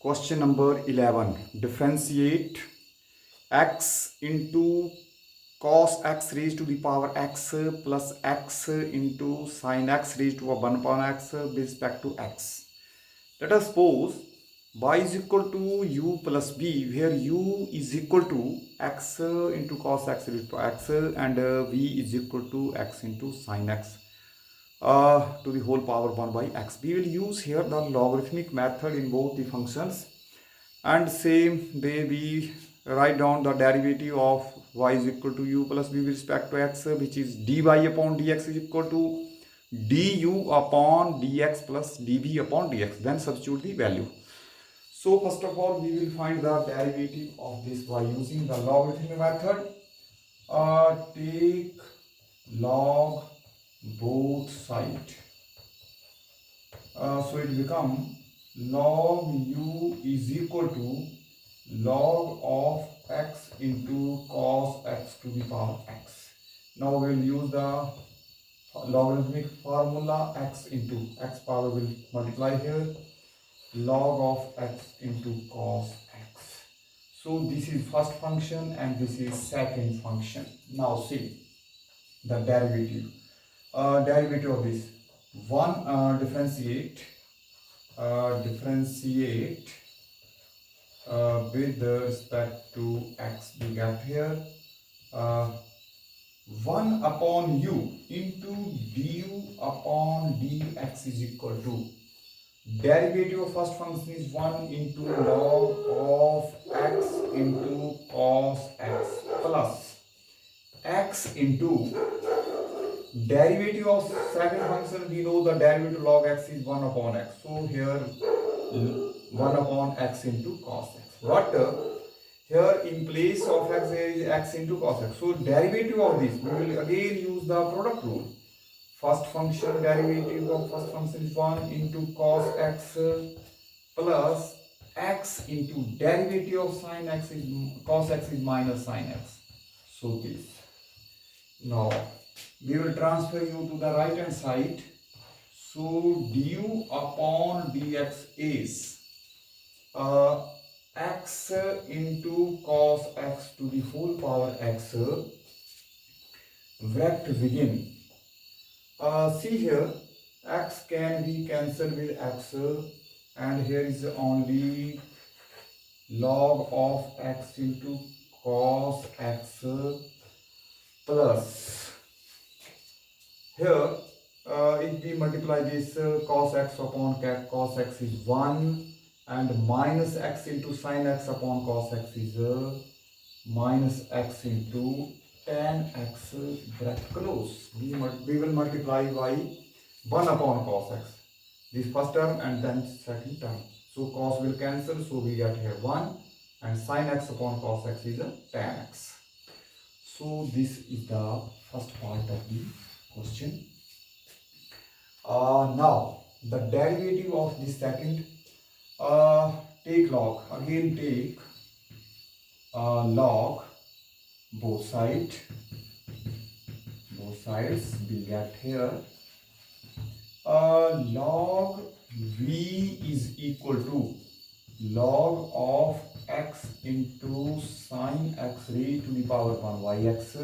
Question number 11. Differentiate x into cos x raised to the power x plus x into sin x raised to 1 upon x with respect to x. Let us suppose y is equal to u plus b, where u is equal to x into cos x raised to x and v is equal to x into sin x to the whole power 1 by x. We will use here the logarithmic method in both the functions, and same way we write down the derivative of y is equal to u plus b with respect to x, which is dy upon dx is equal to du upon dx plus dv upon dx. Then substitute the value. So first of all, we will find the derivative of this by using the logarithmic method. Take log both sides. So it become log u is equal to log of x into cos x to the power x. Now we will use the logarithmic formula. X into x power will multiply here, log of x into cos x. So this is first function and this is second function. Now see the derivative. Derivative of this one, differentiate with respect to x. We get here 1 upon u into du upon dx is equal to derivative of first function is 1 into log of x into cos x plus x into derivative of second function. We know the derivative log x is 1 upon x. So here 1 upon x into cos x. But here in place of x there is x into cos x. So derivative of this, we will again use the product rule. First function derivative of first function is 1 into cos x plus x into derivative of sin x is cos x is minus sin x. So this. Now we will transfer u to the right hand side. So du upon dx is x into cos x to the whole power x. Bracket begin. See here, x can be cancelled with x, and here is only log of x into cos x plus here if we multiply this cos x upon cos x is 1 and minus x into sin x upon cos x is minus x into tan x bracket close. We will multiply by 1 upon cos x, this first term and then second term. So cos will cancel, so we get here 1 and sin x upon cos x is tan x. So this is the first part of the question. Now the derivative of the second, take log, again take log both sides we get here log v is equal to log of x into sin x raised to the power 1 by x.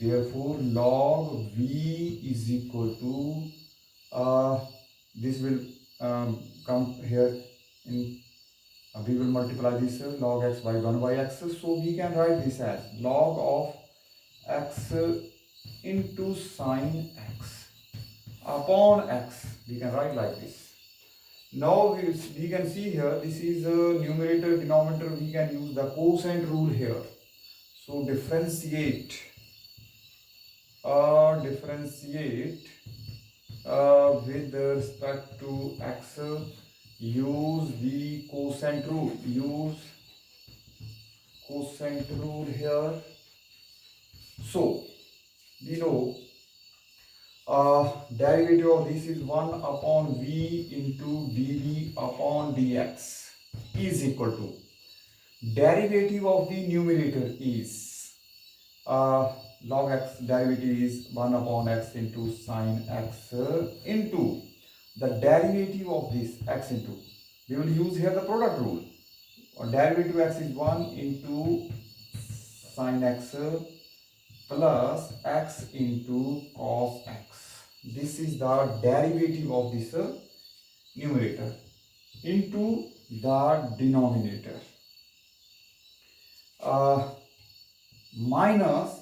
Therefore log v is equal to this will come here in we will multiply this log x by 1 by x. So we can write this as log of x into sin x upon x. We can write like this. Now we can see here, this is numerator denominator. We can use the quotient rule here. So differentiate with respect to x, use the quotient rule. Use quotient rule here. So we know derivative of this is 1 upon v into dv upon dx is equal to derivative of the numerator is log x, derivative is 1 upon x into sin x into the derivative of this x into, we will use here the product rule. Derivative x is 1 into sin x plus x into cos x. This is the derivative of this numerator into the denominator. Minus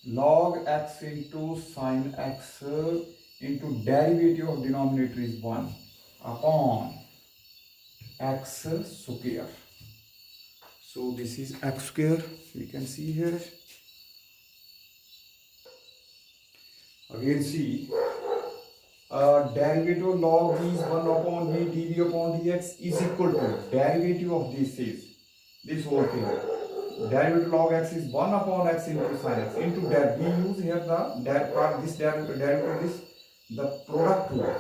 log x into sin x into derivative of denominator is 1 upon x square. So this is x square, we can see here. Again see, derivative of log v is 1 upon v dv upon dx is equal to derivative of this is this whole thing. Derivative log x is 1 upon x into sin x into that. We use here the derivative is the product rule.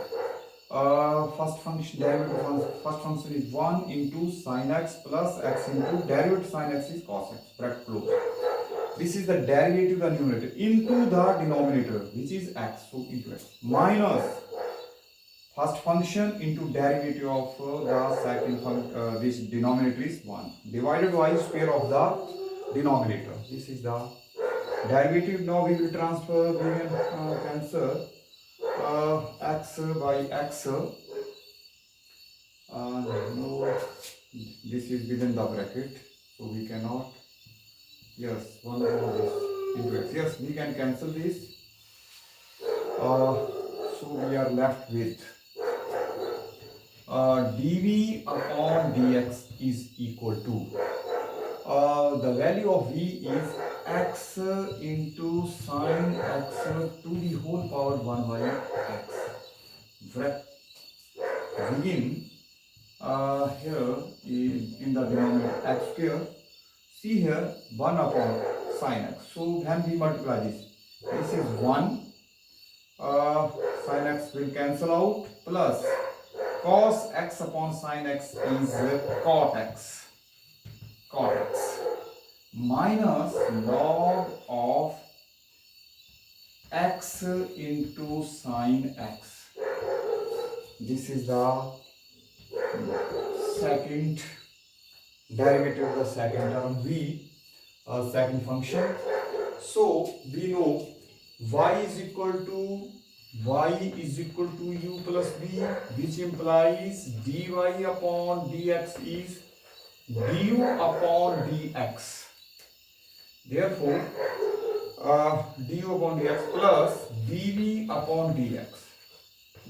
First function is 1 into sin x plus x into derivative sin x is cos x, bracket close. This is the derivative of the numerator into the denominator, which is x, so into x, minus first function into derivative of the second function, this denominator is 1, divided by square of the denominator. This is the derivative. Now we will transfer, we will cancel x by x. No, this is within the bracket, so we cannot. Yes, 1 over this into x. Yes, we can cancel this. So we are left with dv upon dx is equal to the value of v is x into sin x to the whole power 1 by x. Begin here in the denominator x square. See here 1 upon sin x. So when we multiply this is 1. Sin x will cancel out, plus cos x upon sin x is cot x. Cot x minus log of x into sin x. This is the second derivative of the second term v, second function. So we know y is equal to u plus v, which implies dy upon dx is du upon dx. Therefore, du upon dx plus dv upon dx.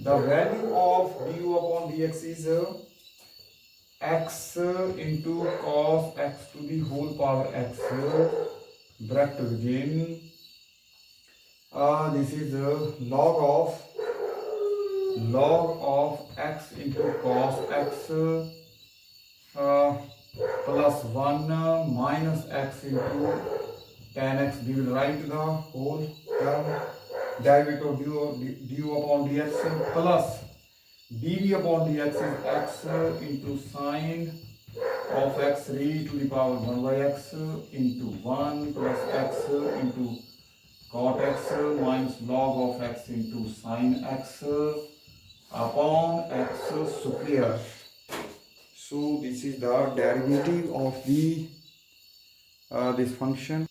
The value of du upon dx is x into cos x to the whole power x, bracket again. This is log of x into cos x plus 1 minus x into tan x. We will write the whole term, derivative of du upon dx plus dv upon dx is x into sine of x raised to the power 1 by x into 1 plus x into cot x minus log of x into sine x upon x square. So this is the derivative of the this function.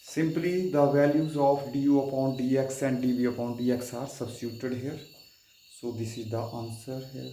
Simply the values of du upon dx and dv upon dx are substituted here. So this is the answer here.